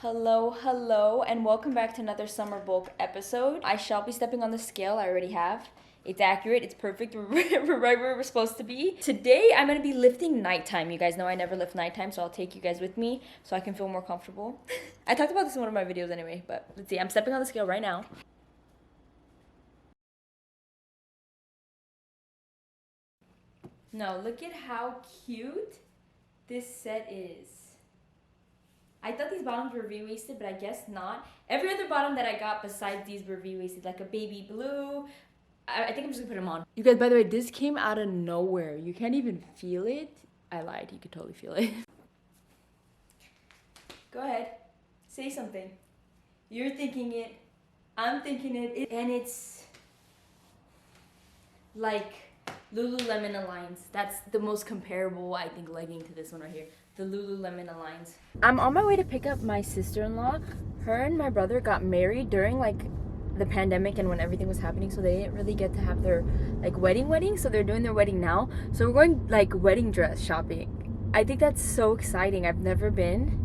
Hello, and welcome back to another summer bulk episode. I shall be stepping on the scale. I already have. It's accurate. It's perfect. We're right where we're supposed to be. Today, I'm going to be lifting nighttime. You guys know I never lift nighttime, so I'll take you guys with me so I can feel more comfortable. I talked about this in one of my videos anyway, but let's see. I'm stepping on the scale right now. No, look at how cute this set is. I thought these bottoms were V-waisted, but I guess not. Every other bottom that I got besides these were V-waisted, like a baby blue. I think I'm just gonna put them on. You guys, by the way, this came out of nowhere. You can't even feel it. I lied, you could totally feel it. Go ahead, say something. You're thinking it, I'm thinking it, and it's like Lululemon Aligns. That's the most comparable, I think, legging to this one right here. The Lululemon Aligns. I'm on my way to pick up my sister-in-law. Her and my brother got married during like the pandemic and when everything was happening, so they didn't really get to have their like wedding, so they're doing their wedding now. So we're going like wedding dress shopping. I think that's so exciting. I've never been.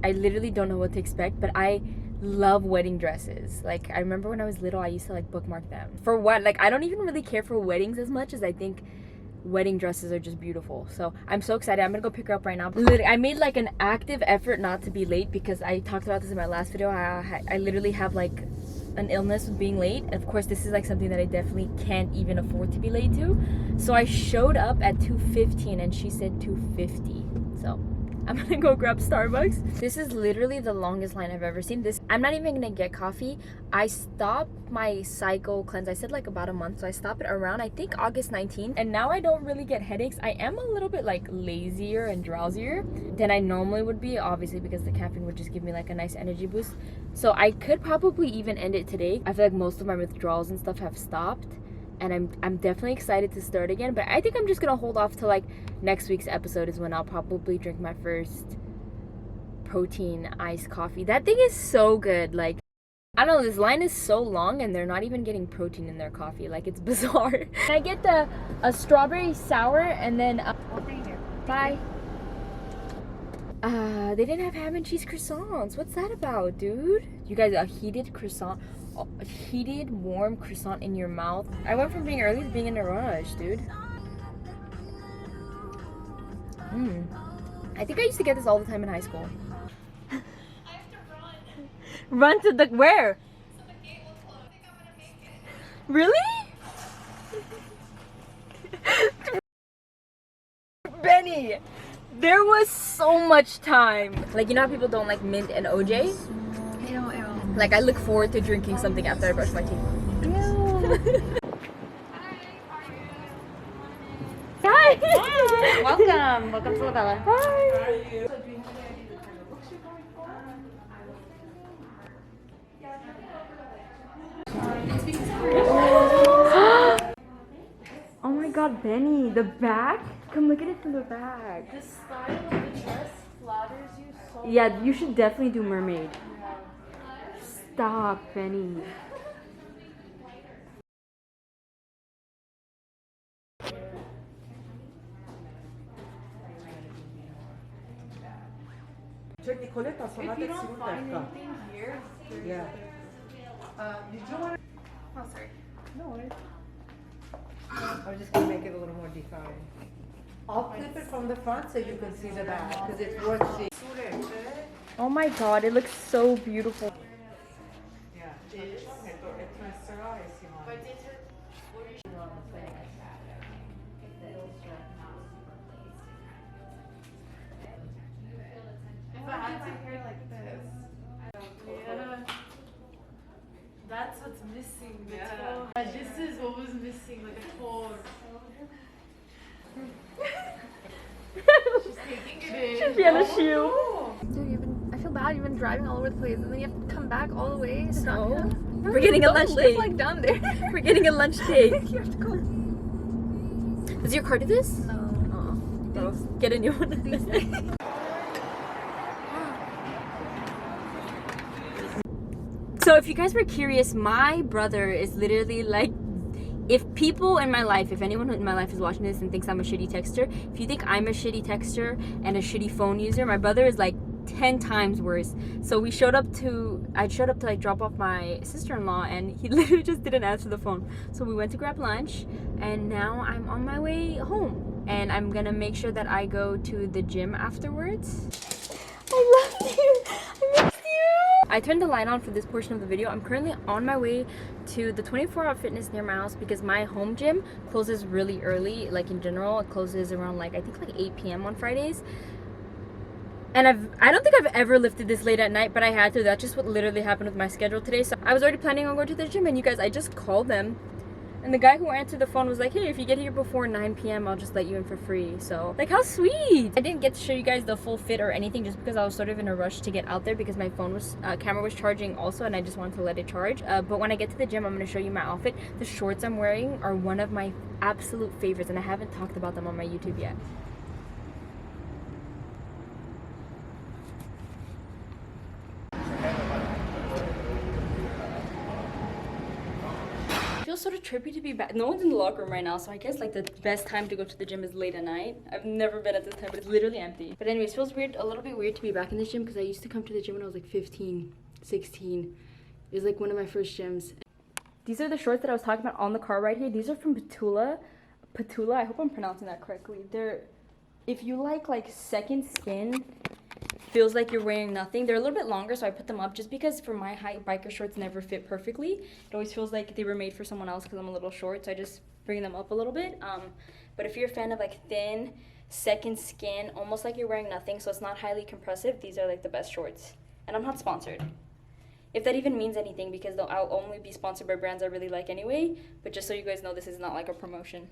I literally don't know what to expect, but I love wedding dresses. Like I remember when I was little, I used to like bookmark them. For what? Like I don't even really care for weddings as much as I think wedding dresses are just beautiful. So I'm so excited. I'm gonna go pick her up right now. Literally, I made like an active effort not to be late because I talked about this in my last video. I literally have like an illness with being late, and of course this is like something that I definitely can't even afford to be late to. So I showed up at 2:15 and she said 2:50. So I'm gonna go grab Starbucks. This is literally the longest line I've ever seen. I'm not even gonna get coffee. I stopped my cycle cleanse. I said like about a month, so I stopped it around I think August 19th, and now I don't really get headaches. I am a little bit like lazier and drowsier than I normally would be, obviously because the caffeine would just give me like a nice energy boost. So I could probably even end it today. I feel like most of my withdrawals and stuff have stopped, and I'm definitely excited to start again, but I think I'm just gonna hold off till like next week's episode is when I'll probably drink my first protein iced coffee. That thing is so good. Like I don't know, this line is so long and they're not even getting protein in their coffee. Like it's bizarre. Can I get a strawberry sour and then bye. They didn't have ham and cheese croissants. What's that about, dude? You guys, a heated croissant, a heated warm croissant in your mouth. I went from being early to being in a rush, dude. I think I used to get this all the time in high school. I have to run. Run to the where? So the gate will close. I think I'm gonna make it. Really? Benny, there was so much time. Like, you know how people don't like mint and OJ? Ew. Like, I look forward to drinking something after I brush my teeth. Ew. Hi! Welcome to La Bella. Hi! Oh my god, Benny, the back? Come look at it from the back. The style of the dress flatters you so much. Yeah, you should definitely do mermaid. Stop, Benny. Check the coletta, so If you don't find anything here, Yeah. Did you want to? oh sorry. No. I was just gonna make it a little more defined. I'll clip it from the front so you can see the back, because it's worth seeing. Oh my god, it looks so beautiful. Yeah. If I had my hair like this. Yeah. That's what's missing. Yeah. This is what was missing, like a whole. She's taking it in. Should be on a shoe. Dude, I feel bad. You've been driving all over the place, and then you have to come back all the way. So? We're getting a lunch live date. like down there. We're getting a lunch date. You have to go. Does your car do this? No. Bro, get a new one. So if you guys were curious, my brother is literally like, if people in my life, if anyone in my life is watching this and thinks I'm a shitty texter, if you think I'm a shitty texter and a shitty phone user, my brother is like 10 times worse. So I showed up to like drop off my sister-in-law, and he literally just didn't answer the phone. So we went to grab lunch, and now I'm on my way home, and I'm gonna make sure that I go to the gym afterwards. I love you. I missed you. I turned the light on for this portion of the video. I'm currently on my way to the 24-hour fitness near my house because my home gym closes really early. Like in general, it closes around like I think like 8 p.m. on Fridays. And I don't think I've ever lifted this late at night, but I had to. That's just what literally happened with my schedule today. So I was already planning on going to the gym, and you guys, I just called them. And the guy who answered the phone was like, hey, if you get here before 9 p.m., I'll just let you in for free. So, like, how sweet! I didn't get to show you guys the full fit or anything just because I was sort of in a rush to get out there because my camera was charging also, and I just wanted to let it charge. But when I get to the gym, I'm going to show you my outfit. The shorts I'm wearing are one of my absolute favorites, and I haven't talked about them on my YouTube yet. Feels sort of trippy to be back. No one's in the locker room right now, so I guess like the best time to go to the gym is late at night. I've never been at this time, but it's literally empty. But anyways, feels weird, a little bit weird to be back in this gym because I used to come to the gym when I was like 15, 16. It was like one of my first gyms. These are the shorts that I was talking about on the car right here. These are from Petula. I hope I'm pronouncing that correctly. They're, if you like second skin, feels like you're wearing nothing. They're a little bit longer, so I put them up just because for my height, biker shorts never fit perfectly. It always feels like they were made for someone else because I'm a little short, so I just bring them up a little bit. But if you're a fan of like thin, second skin, almost like you're wearing nothing, so it's not highly compressive, these are like the best shorts. And I'm not sponsored. If that even means anything, because I'll only be sponsored by brands I really like anyway. But just so you guys know, this is not like a promotion.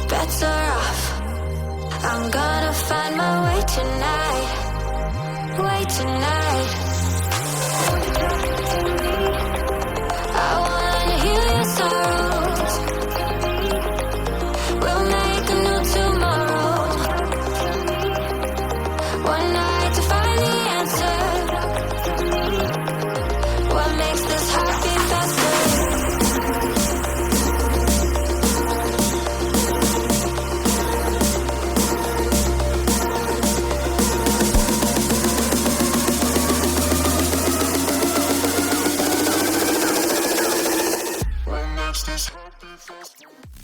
Better off. I'm gonna find my way tonight. Way tonight. I wanna heal your sorrows. We'll make a new tomorrow. One night to find the answer. What makes this heart beat faster?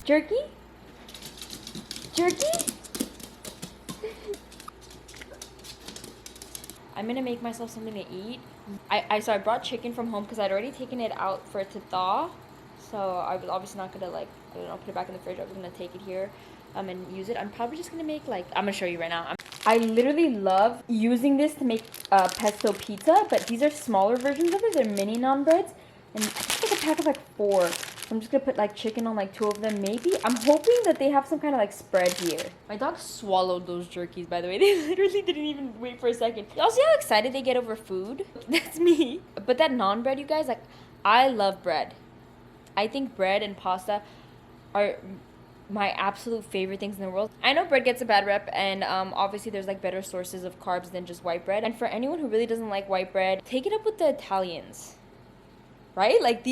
Jerky? Jerky? I'm gonna make myself something to eat. So I brought chicken from home because I'd already taken it out for it to thaw. So I was obviously not gonna put it back in the fridge. I was gonna take it here and use it. I'm probably just gonna make I'm gonna show you right now. I literally love using this to make pesto pizza, but these are smaller versions of it. They're mini naan breads, and I think it's a pack of 4. I'm just gonna put chicken on 2 of them maybe. I'm hoping that they have some kind of spread here. My dog swallowed those jerkies, by the way. They literally didn't even wait for a second. Y'all see how excited they get over food? That's me. But that naan bread, you guys, I love bread. I think bread and pasta are my absolute favorite things in the world. I know bread gets a bad rep, and obviously there's like better sources of carbs than just white bread. And for anyone who really doesn't like white bread, take it up with the Italians, right? Like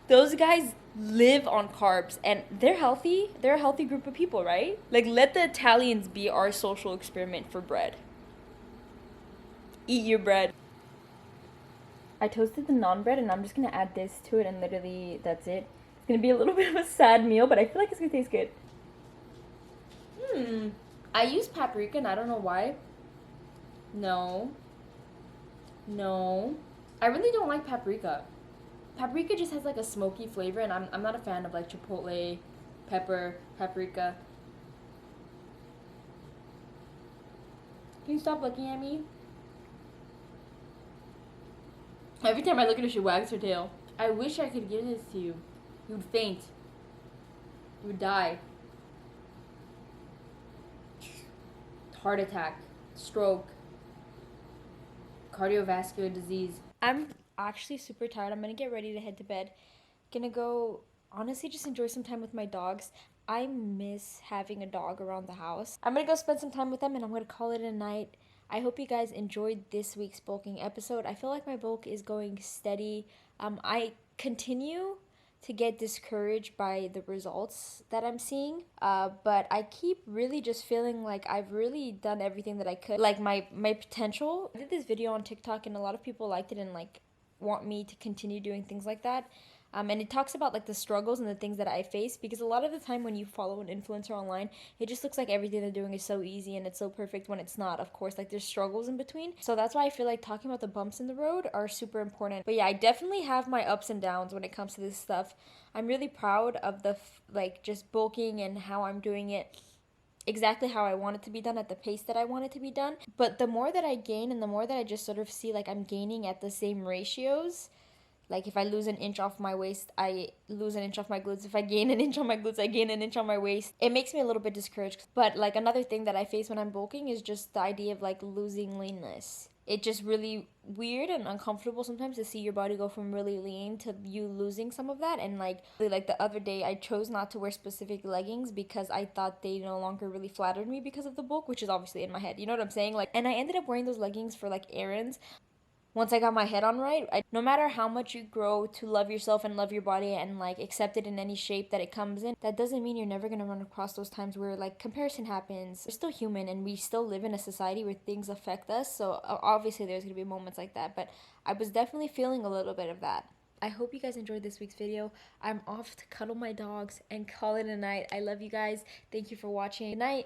those guys live on carbs and they're healthy. They're a healthy group of people, right? Like, let the Italians be our social experiment for bread. Eat your bread. I toasted the naan bread and I'm just gonna add this to it, and literally that's it. It's gonna be a little bit of a sad meal, but I feel like it's gonna taste good. I use paprika and I don't know why. No. I really don't like paprika. Paprika just has like a smoky flavor, and I'm not a fan of like chipotle, paprika. Can you stop looking at me? Every time I look at her, she wags her tail. I wish I could give this to you. You would faint. You would die. Heart attack, stroke, cardiovascular disease. I'm actually super tired. I'm gonna get ready to head to bed. Gonna go, honestly, just enjoy some time with my dogs. I miss having a dog around the house. I'm gonna go spend some time with them and I'm gonna call it a night. I hope you guys enjoyed this week's bulking episode. I feel like my bulk is going steady. I continue to get discouraged by the results that I'm seeing, but I keep really just feeling like I've really done everything that I could, like my potential. I did this video on TikTok and a lot of people liked it and like want me to continue doing things like that. And it talks about like the struggles and the things that I face, because a lot of the time when you follow an influencer online, it just looks like everything they're doing is so easy and it's so perfect, when it's not. Of course, like there's struggles in between. So that's why I feel like talking about the bumps in the road are super important. But yeah, I definitely have my ups and downs when it comes to this stuff. I'm really proud of the like just bulking and how I'm doing it exactly how I want it to be done, at the pace that I want it to be done. But the more that I gain and the more that I just sort of see like I'm gaining at the same ratios, like if I lose an inch off my waist, I lose an inch off my glutes. If I gain an inch on my glutes, I gain an inch on my waist. It makes me a little bit discouraged. But like another thing that I face when I'm bulking is just the idea of like losing leanness. It's just really weird and uncomfortable sometimes to see your body go from really lean to you losing some of that. And like the other day, I chose not to wear specific leggings because I thought they no longer really flattered me because of the bulk, which is obviously in my head. You know what I'm saying? Like, and I ended up wearing those leggings for like errands. Once I got my head on right, no matter how much you grow to love yourself and love your body and like accept it in any shape that it comes in, that doesn't mean you're never gonna run across those times where like comparison happens. We're still human and we still live in a society where things affect us. So obviously there's gonna be moments like that, but I was definitely feeling a little bit of that. I hope you guys enjoyed this week's video. I'm off to cuddle my dogs and call it a night. I love you guys. Thank you for watching. Good night.